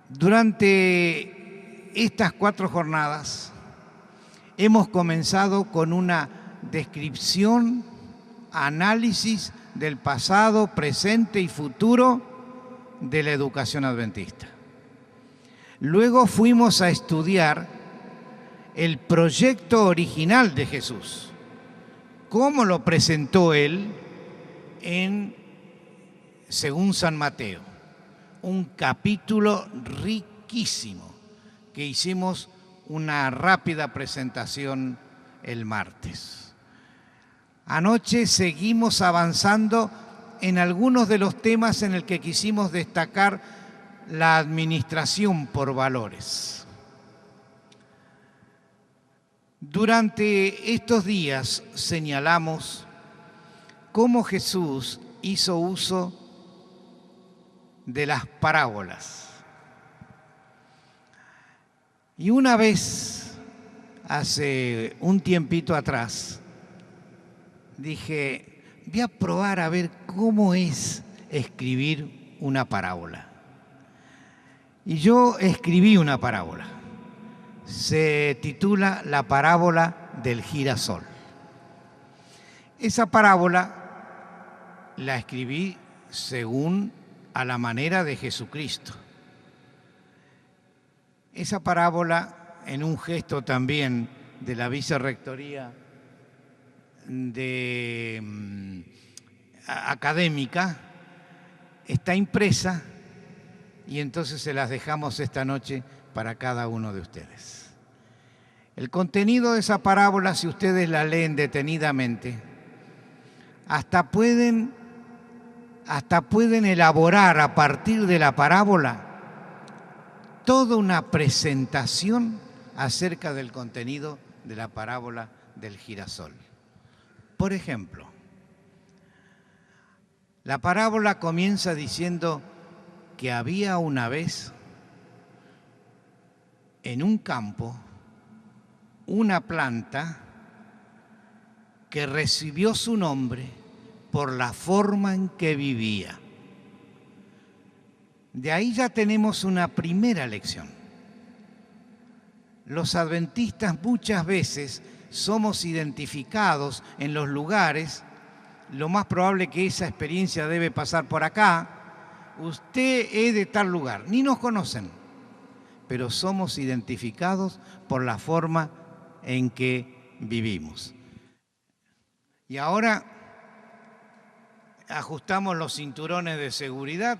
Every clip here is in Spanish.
Durante estas 4 jornadas hemos comenzado con una descripción, análisis del pasado, presente y futuro de la educación adventista. Luego fuimos a estudiar el proyecto original de Jesús, cómo lo presentó Él según San Mateo. Un capítulo riquísimo que hicimos una rápida presentación el martes. Anoche seguimos avanzando en algunos de los temas en el que quisimos destacar la administración por valores. Durante estos días señalamos cómo Jesús hizo uso de las parábolas. Y una vez, hace un tiempito atrás, dije, voy a probar a ver cómo es escribir una parábola. Y yo escribí una parábola. Se titula La parábola del girasol. Esa parábola la escribí según a la manera de Jesucristo. Esa parábola, en un gesto también de la vicerrectoría académica, está impresa y entonces se las dejamos esta noche para cada uno de ustedes. El contenido de esa parábola, si ustedes la leen detenidamente, hasta pueden elaborar a partir de la parábola toda una presentación acerca del contenido de la parábola del girasol. Por ejemplo, la parábola comienza diciendo que había una vez en un campo una planta que recibió su nombre por la forma en que vivía. De ahí ya tenemos una primera lección. Los adventistas muchas veces somos identificados en los lugares, lo más probable que esa experiencia debe pasar por acá, usted es de tal lugar, ni nos conocen, pero somos identificados por la forma en que vivimos. Y ahora ajustamos los cinturones de seguridad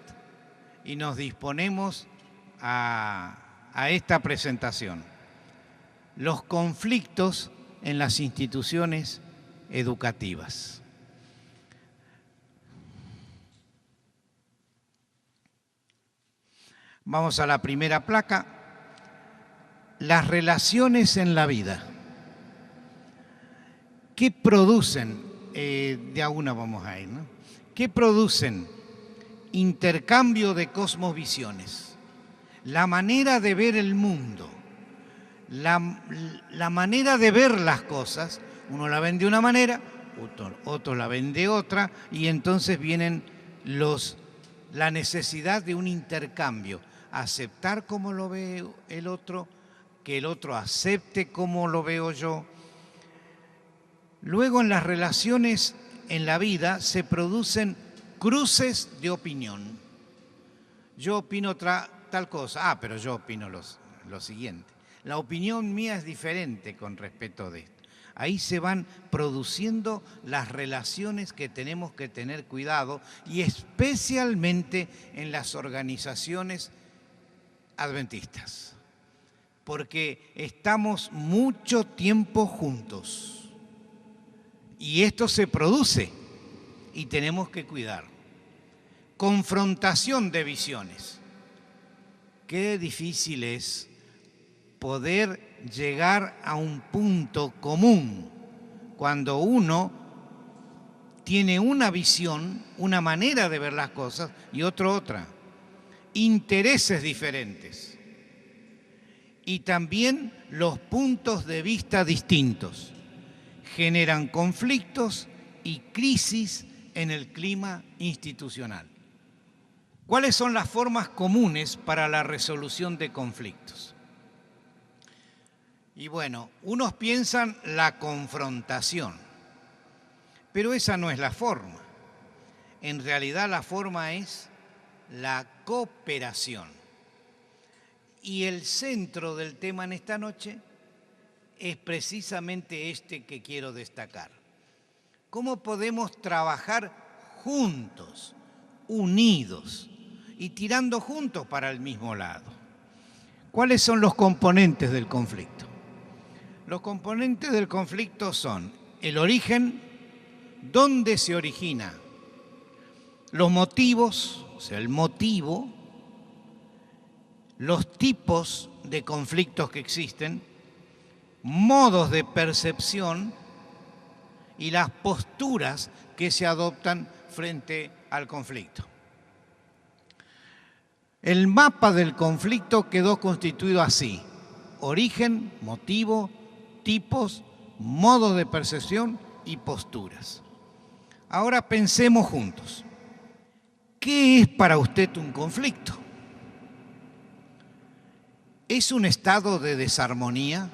y nos disponemos a esta presentación. Los conflictos en las instituciones educativas. Vamos a la primera placa. Las relaciones en la vida. ¿Qué producen? De a una vamos a ir, ¿no? ¿Qué producen? Intercambio de cosmovisiones. La manera de ver el mundo. La manera de ver las cosas. Uno la ven de una manera, otro la ven de otra, y entonces vienen la necesidad de un intercambio. Aceptar como lo ve el otro, que el otro acepte como lo veo yo. Luego en las relaciones en la vida se producen cruces de opinión. Yo opino tal cosa, pero yo opino lo siguiente. La opinión mía es diferente con respecto de esto. Ahí se van produciendo las relaciones que tenemos que tener cuidado, y especialmente en las organizaciones adventistas, porque estamos mucho tiempo juntos y esto se produce y tenemos que cuidar. Confrontación de visiones. Qué difícil es poder llegar a un punto común cuando uno tiene una visión, una manera de ver las cosas y otro otra. Intereses diferentes y también los puntos de vista distintos generan conflictos y crisis en el clima institucional. ¿Cuáles son las formas comunes para la resolución de conflictos? Y bueno, unos piensan la confrontación, pero esa no es la forma. En realidad la forma es la cooperación. Y el centro del tema en esta noche es precisamente este que quiero destacar. ¿Cómo podemos trabajar juntos, unidos y tirando juntos para el mismo lado? ¿Cuáles son los componentes del conflicto? Los componentes del conflicto son el origen, dónde se origina, los motivos, o sea, el motivo, los tipos de conflictos que existen, modos de percepción y las posturas que se adoptan frente al conflicto. El mapa del conflicto quedó constituido así: origen, motivo, tipos, modos de percepción y posturas. Ahora pensemos juntos. ¿Qué es para usted un conflicto? ¿Es un estado de desarmonía?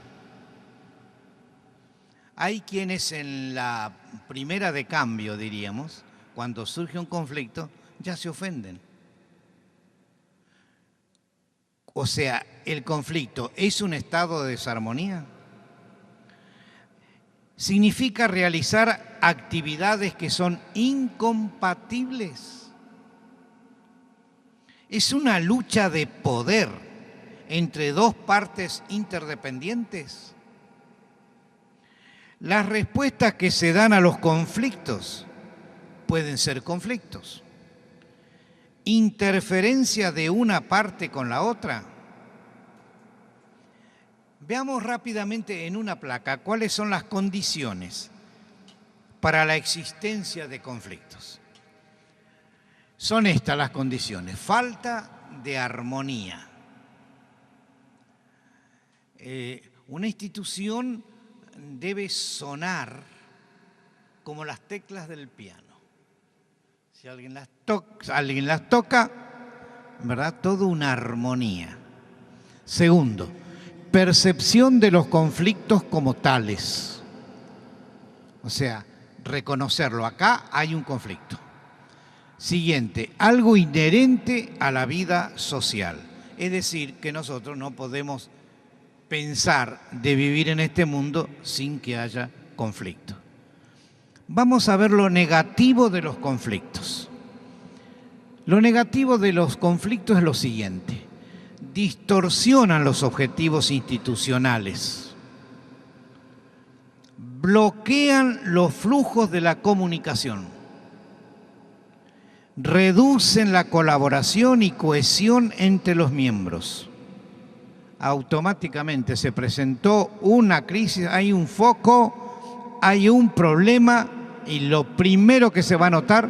Hay quienes en la primera de cambio, diríamos, cuando surge un conflicto, ya se ofenden. O sea, ¿el conflicto es un estado de desarmonía? ¿Significa realizar actividades que son incompatibles? ¿Es una lucha de poder entre dos partes interdependientes? Las respuestas que se dan a los conflictos pueden ser conflictos. Interferencia de una parte con la otra. Veamos rápidamente en una placa cuáles son las condiciones para la existencia de conflictos. Son estas las condiciones: falta de armonía. Una institución debe sonar como las teclas del piano. Si alguien las toca, ¿verdad? Toda una armonía. Segundo, percepción de los conflictos como tales. O sea, reconocerlo. Acá hay un conflicto. Siguiente, algo inherente a la vida social. Es decir, que nosotros no podemos pensar de vivir en este mundo sin que haya conflicto. Vamos a ver lo negativo de los conflictos. Lo negativo de los conflictos es lo siguiente: distorsionan los objetivos institucionales, bloquean los flujos de la comunicación, reducen la colaboración y cohesión entre los miembros. Automáticamente se presentó una crisis, hay un foco, hay un problema y lo primero que se va a notar,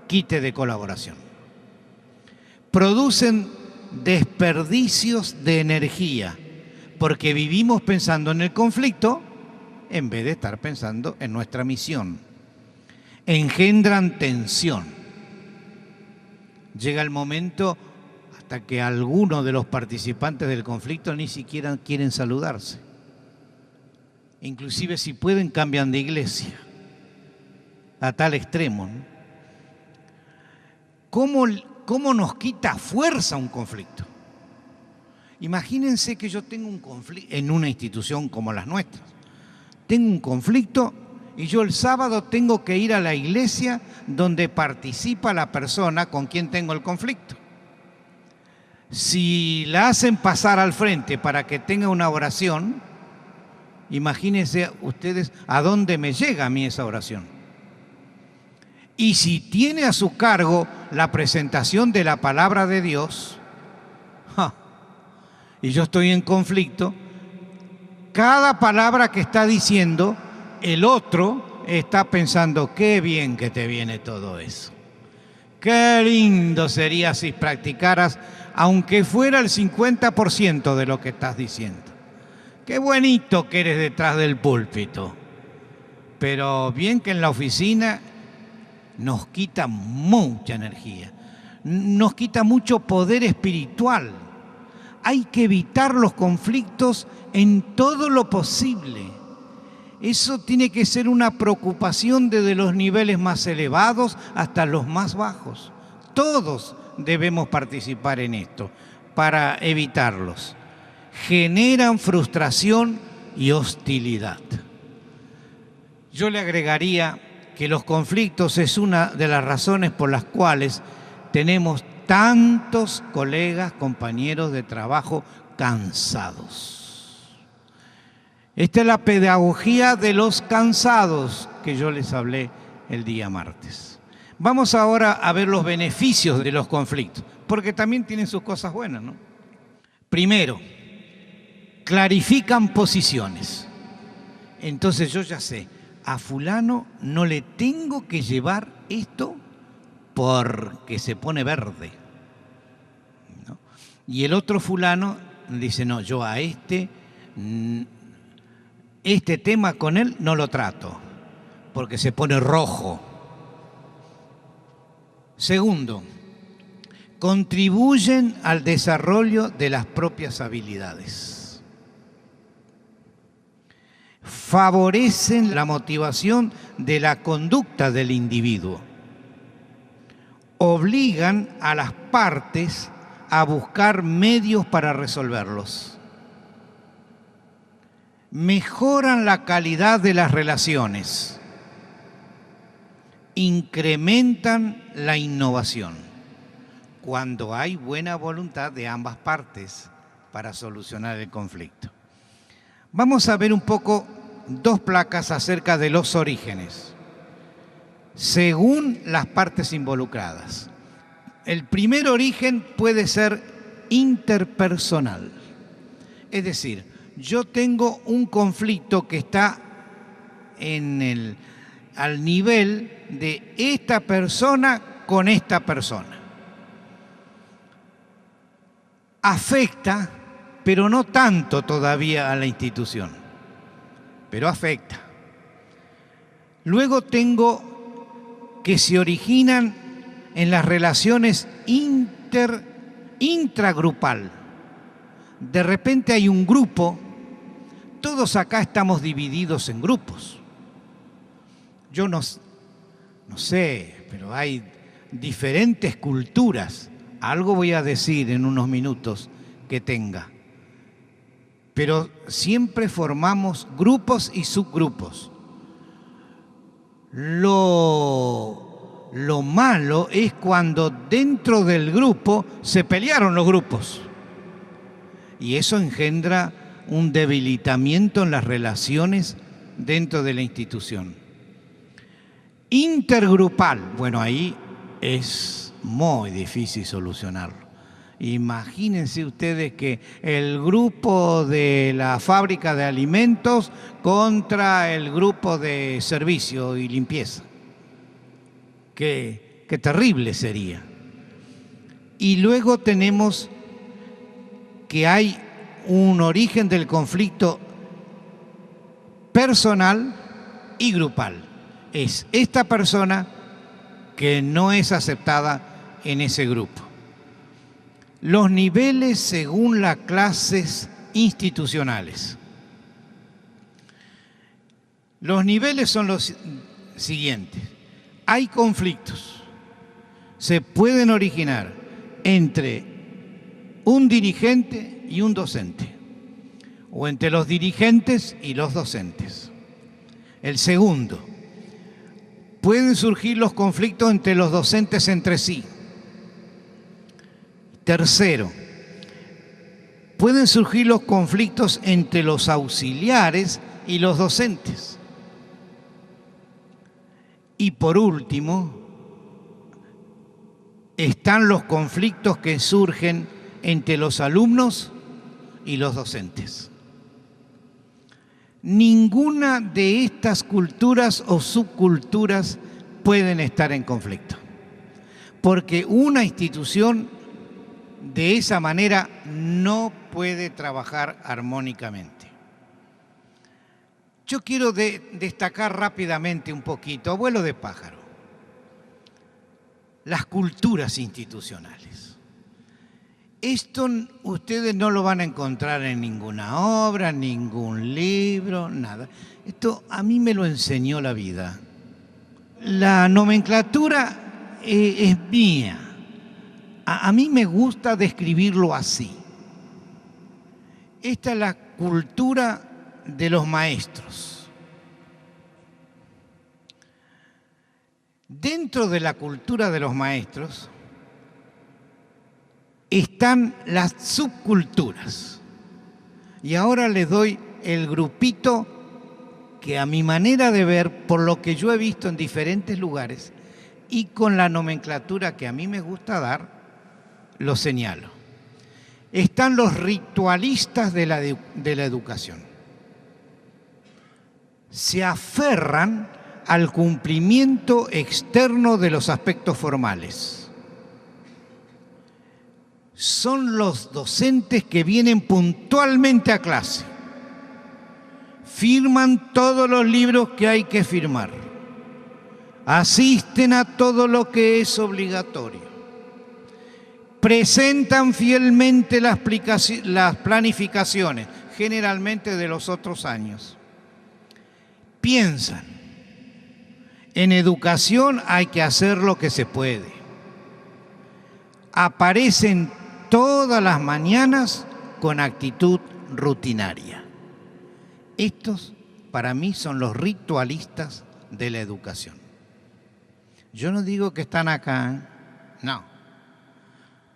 quite de colaboración. Producen desperdicios de energía porque vivimos pensando en el conflicto en vez de estar pensando en nuestra misión. Engendran tensión. Llega el momento hasta que algunos de los participantes del conflicto ni siquiera quieren saludarse. Inclusive si pueden cambian de iglesia. A tal extremo, ¿no? ¿Cómo nos quita fuerza un conflicto? Imagínense que yo tengo un conflicto en una institución como las nuestras. Tengo un conflicto y yo el sábado tengo que ir a la iglesia donde participa la persona con quien tengo el conflicto. Si la hacen pasar al frente para que tenga una oración, imagínense ustedes a dónde me llega a mí esa oración. Y si tiene a su cargo la presentación de la palabra de Dios, y yo estoy en conflicto, cada palabra que está diciendo, el otro está pensando: qué bien que te viene todo eso. Qué lindo sería si practicaras, aunque fuera el 50% de lo que estás diciendo. Qué bonito que eres detrás del púlpito. Pero bien que en la oficina nos quita mucha energía. nos quita mucho poder espiritual. Hay que evitar los conflictos en todo lo posible. Eso tiene que ser una preocupación desde los niveles más elevados hasta los más bajos. Todos debemos participar en esto para evitarlos. Generan frustración y hostilidad. Yo le agregaría que los conflictos es una de las razones por las cuales tenemos tantos colegas, compañeros de trabajo cansados. Esta es la pedagogía de los cansados que yo les hablé el día martes. Vamos ahora a ver los beneficios de los conflictos, porque también tienen sus cosas buenas, ¿no? Primero, clarifican posiciones. Entonces yo ya sé, a fulano no le tengo que llevar esto porque se pone verde, ¿no? Y el otro fulano dice, no, yo a este tema con él no lo trato porque se pone rojo. Segundo, contribuyen al desarrollo de las propias habilidades. Favorecen la motivación de la conducta del individuo. Obligan a las partes a buscar medios para resolverlos. Mejoran la calidad de las relaciones. Incrementan la innovación. Cuando hay buena voluntad de ambas partes para solucionar el conflicto. Vamos a ver un poco dos placas acerca de los orígenes, según las partes involucradas. El primer origen puede ser interpersonal. Es decir, yo tengo un conflicto que está al nivel de esta persona con esta persona. Afecta, pero no tanto todavía a la institución, pero afecta. Luego tengo que se originan en las relaciones intragrupal. De repente hay un grupo, todos acá estamos divididos en grupos. Yo no sé, pero hay diferentes culturas. Algo voy a decir en unos minutos que tenga. Pero siempre formamos grupos y subgrupos. Lo malo es cuando dentro del grupo se pelearon los grupos. Y eso engendra un debilitamiento en las relaciones dentro de la institución. Intergrupal, bueno, ahí es muy difícil solucionarlo. Imagínense ustedes que el grupo de la fábrica de alimentos contra el grupo de servicio y limpieza. Qué terrible sería. Y luego tenemos que hay un origen del conflicto personal y grupal. Es esta persona que no es aceptada en ese grupo. Los niveles según las clases institucionales. Los niveles son los siguientes. Hay conflictos. Se pueden originar entre un dirigente y un docente, o entre los dirigentes y los docentes. El segundo, pueden surgir los conflictos entre los docentes entre sí. Tercero, pueden surgir los conflictos entre los auxiliares y los docentes. Y por último, están los conflictos que surgen entre los alumnos y los docentes. Ninguna de estas culturas o subculturas pueden estar en conflicto, porque una institución de esa manera no puede trabajar armónicamente. Yo quiero destacar rápidamente un poquito, vuelo de pájaro. las culturas institucionales. Esto ustedes no lo van a encontrar en ninguna obra, ningún libro, nada. Esto a mí me lo enseñó la vida. La nomenclatura es mía. A mí me gusta describirlo así. Esta es la cultura de los maestros. Dentro de la cultura de los maestros están las subculturas. Y ahora les doy el grupito que a mi manera de ver, por lo que yo he visto en diferentes lugares y con la nomenclatura que a mí me gusta dar, lo señalo. Están los ritualistas de la educación. Se aferran al cumplimiento externo de los aspectos formales. Son los docentes que vienen puntualmente a clase. Firman todos los libros que hay que firmar. Asisten a todo lo que es obligatorio. Presentan fielmente las planificaciones, generalmente de los otros años. Piensan, en educación hay que hacer lo que se puede. Aparecen todas las mañanas con actitud rutinaria. Estos, para mí, son los ritualistas de la educación. Yo no digo que están acá, no.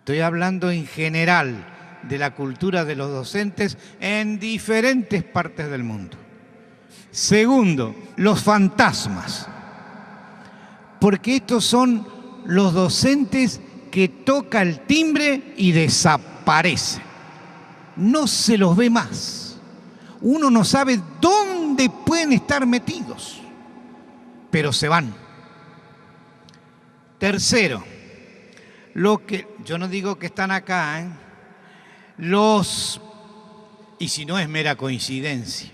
Estoy hablando en general de la cultura de los docentes en diferentes partes del mundo. Segundo, los fantasmas. Porque estos son los docentes que toca el timbre y desaparece. No se los ve más. Uno no sabe dónde pueden estar metidos, pero se van. Tercero, yo no digo que están acá, y si no es mera coincidencia,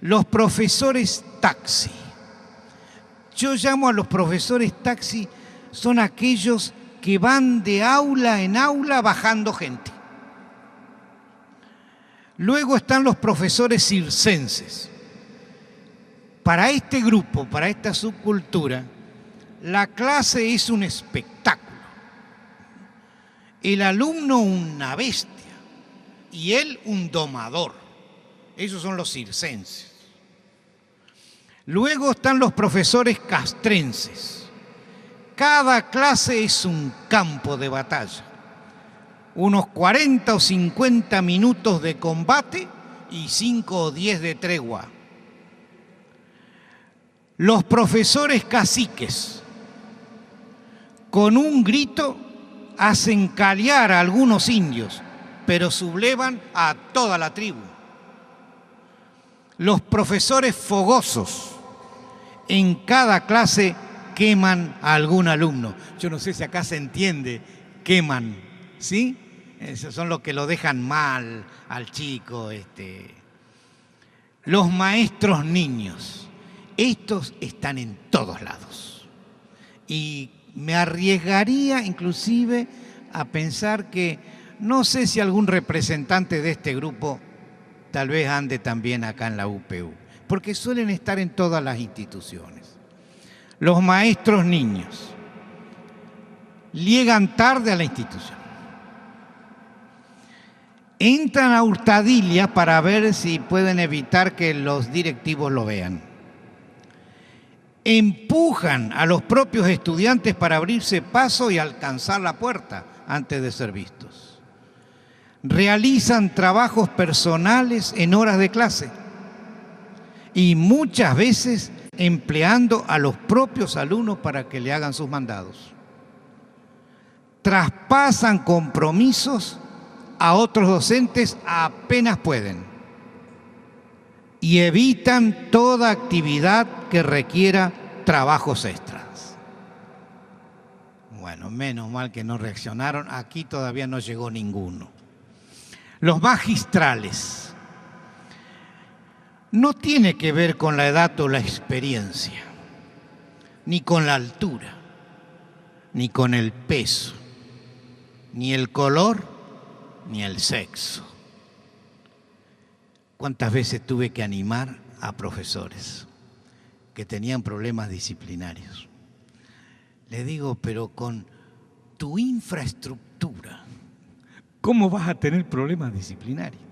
los profesores taxi. Yo llamo a los profesores taxi, son aquellos que van de aula en aula bajando gente. Luego están los profesores circenses. Para este grupo, para esta subcultura, la clase es un espectáculo. El alumno una bestia y él un domador. Esos son los circenses. Luego están los profesores castrenses. Cada clase es un campo de batalla. Unos 40 o 50 minutos de combate y 5 o 10 de tregua. Los profesores caciques, con un grito, hacen callar a algunos indios, pero sublevan a toda la tribu. Los profesores fogosos, en cada clase queman a algún alumno. Yo no sé si acá se entiende, queman, ¿sí? Esos son los que lo dejan mal al chico. Los maestros niños, estos están en todos lados. Y me arriesgaría inclusive a pensar que no sé si algún representante de este grupo tal vez ande también acá en la UPU, porque suelen estar en todas las instituciones. Los maestros niños llegan tarde a la institución. Entran a hurtadillas para ver si pueden evitar que los directivos lo vean. Empujan a los propios estudiantes para abrirse paso y alcanzar la puerta antes de ser vistos. Realizan trabajos personales en horas de clase y muchas veces empleando a los propios alumnos para que le hagan sus mandados. Traspasan compromisos a otros docentes apenas pueden y evitan toda actividad que requiera trabajos extras. Bueno, menos mal que no reaccionaron, aquí todavía no llegó ninguno. Los magistrales. No tiene que ver con la edad o la experiencia, ni con la altura. ni con el peso, ni el color, ni el sexo. ¿Cuántas veces tuve que animar a profesores que tenían problemas disciplinarios? Les digo, pero con tu infraestructura, ¿cómo vas a tener problemas disciplinarios?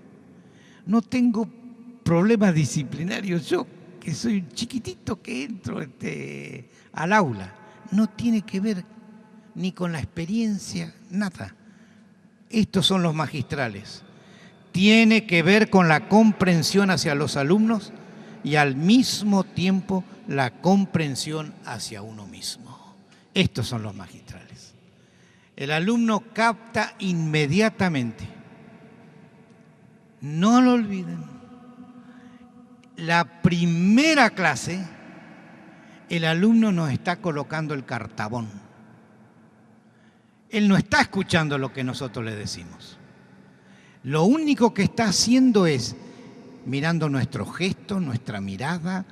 No tengo problemas disciplinarios yo, que soy chiquitito que entro al aula. No tiene que ver ni con la experiencia, nada. Estos son los magistrales. Tiene que ver con la comprensión hacia los alumnos y al mismo tiempo la comprensión hacia uno mismo. Estos son los magistrales. El alumno capta inmediatamente. No lo olviden. La primera clase, el alumno nos está colocando el cartabón. Él no está escuchando lo que nosotros le decimos. Lo único que está haciendo es mirando nuestros gestos, nuestra mirada,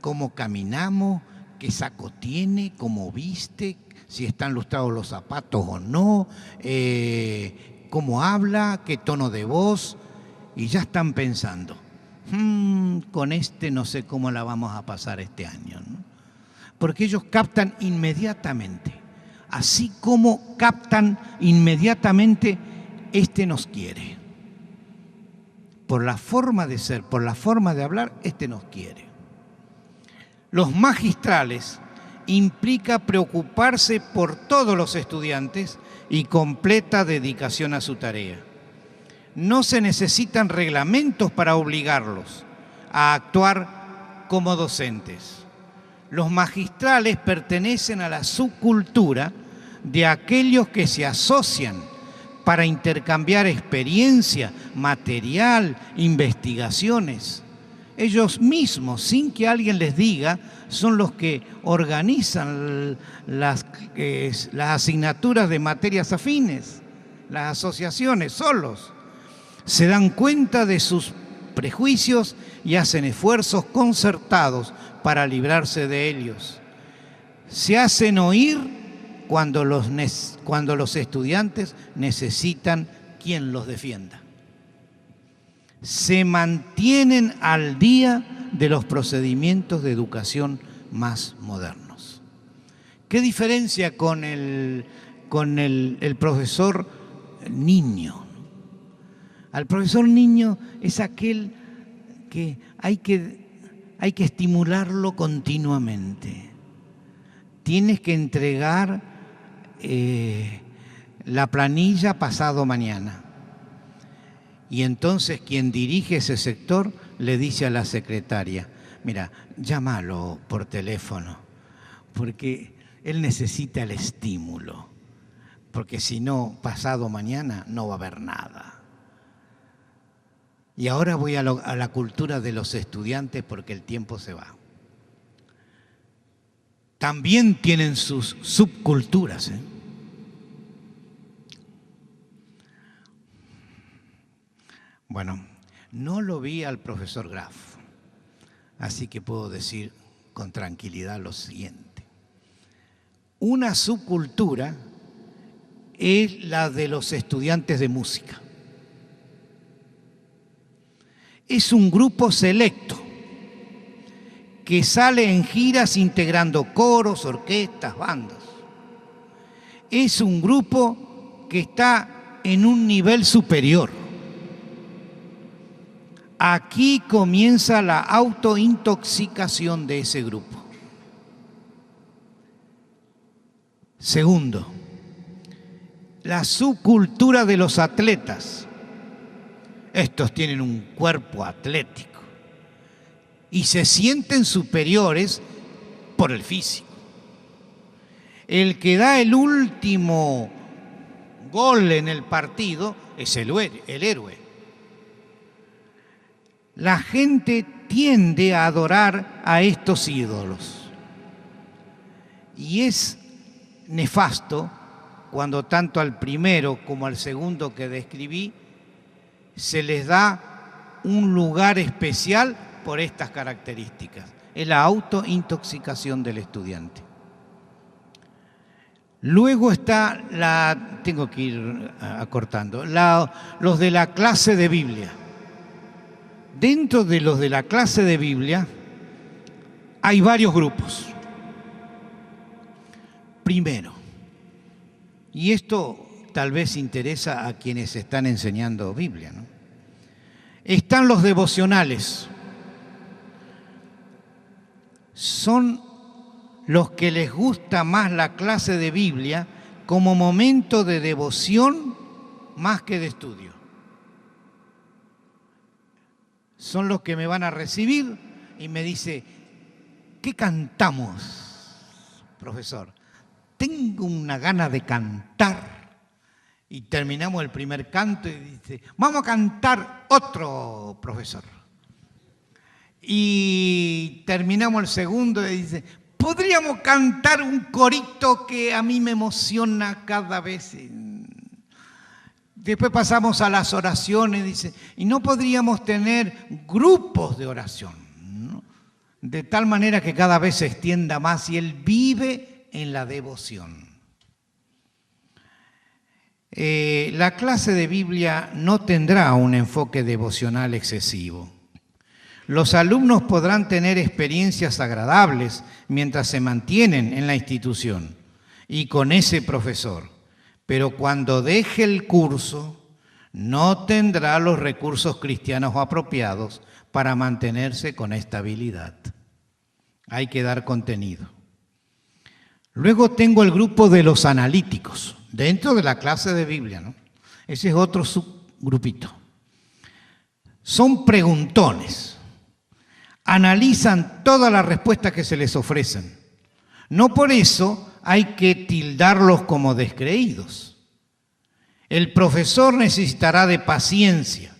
cómo caminamos, qué saco tiene, cómo viste, si están lustrados los zapatos o no, cómo habla, qué tono de voz, y ya están pensando, con este no sé cómo la vamos a pasar este año, ¿no? Porque ellos captan inmediatamente, así como captan inmediatamente, este nos quiere. Por la forma de ser, por la forma de hablar, este nos quiere. Los magistrales implica preocuparse por todos los estudiantes y completa dedicación a su tarea. No se necesitan reglamentos para obligarlos a actuar como docentes. Los magistrales pertenecen a la subcultura de aquellos que se asocian para intercambiar experiencia, material, investigaciones. Ellos mismos, sin que alguien les diga, son los que organizan las asignaturas de materias afines, las asociaciones, solos. Se dan cuenta de sus prejuicios y hacen esfuerzos concertados para librarse de ellos. Se hacen oír cuando los estudiantes necesitan quien los defienda. Se mantienen al día de los procedimientos de educación más modernos. ¿Qué diferencia con el profesor niño? Al profesor niño es aquel que hay que estimularlo continuamente. Tienes que entregar la planilla pasado mañana. Y entonces quien dirige ese sector le dice a la secretaria, mira, llámalo por teléfono, porque él necesita el estímulo, porque si no, pasado mañana no va a haber nada. Y ahora voy a la cultura de los estudiantes porque el tiempo se va. También tienen sus subculturas, ¿eh? Bueno, no lo vi al profesor Graf, así que puedo decir con tranquilidad lo siguiente. Una subcultura es la de los estudiantes de música. Es un grupo selecto que sale en giras integrando coros, orquestas, bandas. Es un grupo que está en un nivel superior. Aquí comienza la autointoxicación de ese grupo. Segundo, la subcultura de los atletas. Estos tienen un cuerpo atlético y se sienten superiores por el físico. El que da el último gol en el partido es el héroe. La gente tiende a adorar a estos ídolos. Y es nefasto cuando tanto al primero como al segundo que describí se les da un lugar especial por estas características. Es la autointoxicación del estudiante. Luego está tengo que ir acortando, los de la clase de Biblia. Dentro de los de la clase de Biblia hay varios grupos. Primero, y esto tal vez interesa a quienes están enseñando Biblia, ¿no? Están los devocionales. Son los que les gusta más la clase de Biblia como momento de devoción más que de estudio. Son los que me van a recibir y me dice, ¿qué cantamos, profesor? Tengo una gana de cantar. Y terminamos el primer canto y dice, vamos a cantar otro, profesor. Y terminamos el segundo y dice, podríamos cantar un corito que a mí me emociona cada vez. Después pasamos a las oraciones, dice, y no podríamos tener grupos de oración, ¿no? De tal manera que cada vez se extienda más y él vive en la devoción. La clase de Biblia no tendrá un enfoque devocional excesivo. Los alumnos podrán tener experiencias agradables mientras se mantienen en la institución y con ese profesor, pero cuando deje el curso no tendrá los recursos cristianos apropiados para mantenerse con estabilidad. Hay que dar contenido. Luego tengo el grupo de los analíticos, dentro de la clase de Biblia, ¿no? Ese es otro subgrupito. Son preguntones. Analizan todas las respuestas que se les ofrecen. No por eso hay que tildarlos como descreídos. El profesor necesitará de paciencia.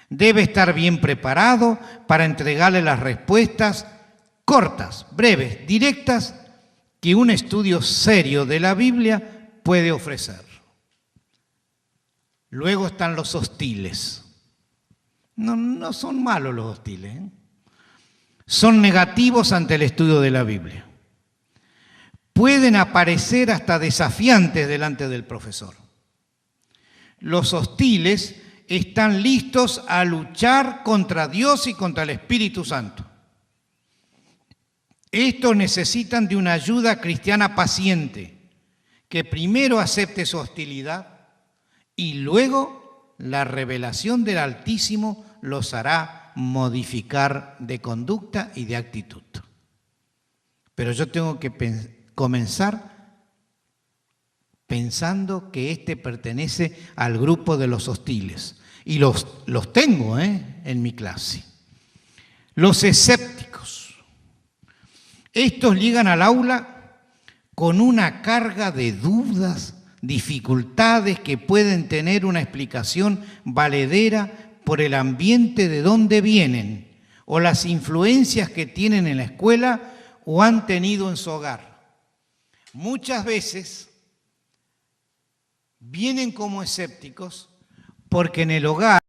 Debe estar bien preparado para entregarle las respuestas cortas, breves, directas, que un estudio serio de la Biblia puede ofrecer. Luego están los hostiles. No son malos los hostiles, ¿eh? Son negativos ante el estudio de la Biblia. Pueden aparecer hasta desafiantes delante del profesor. Los hostiles están listos a luchar contra Dios y contra el Espíritu Santo. Estos necesitan de una ayuda cristiana paciente, que primero acepte su hostilidad y luego la revelación del Altísimo los hará modificar de conducta y de actitud. Pero yo tengo que comenzar pensando que este pertenece al grupo de los hostiles. Y los tengo en mi clase. Los escépticos. Estos llegan al aula con una carga de dudas, dificultades que pueden tener una explicación valedera por el ambiente de donde vienen o las influencias que tienen en la escuela o han tenido en su hogar. Muchas veces vienen como escépticos porque en el hogar